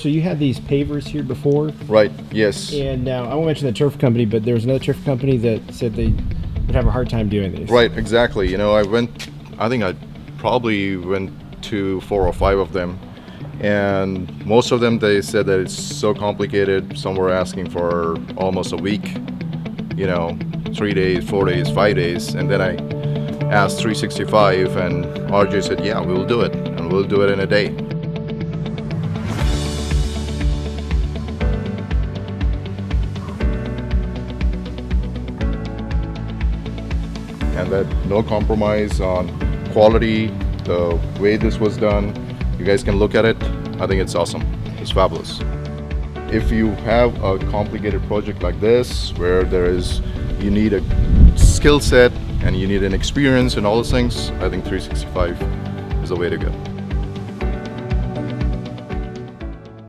So you had these pavers here before, Right, yes. and now I won't mention the turf company, but there was another turf company that said they would have a hard time doing these. Right, exactly. I think I probably went to 4 or 5 of them, and most of them, they said that it's so complicated. Some were asking for almost a week, 3 days, 4 days, 5 days. And then I asked 365, and RJ said, yeah, we'll do it, and we'll do it in a day. And that no compromise on quality, the way this was done. You guys can look at it. I think it's awesome. It's fabulous. If you have a complicated project like this, where you need a skill set and you need an experience and all those things, I think 365 is the way to go.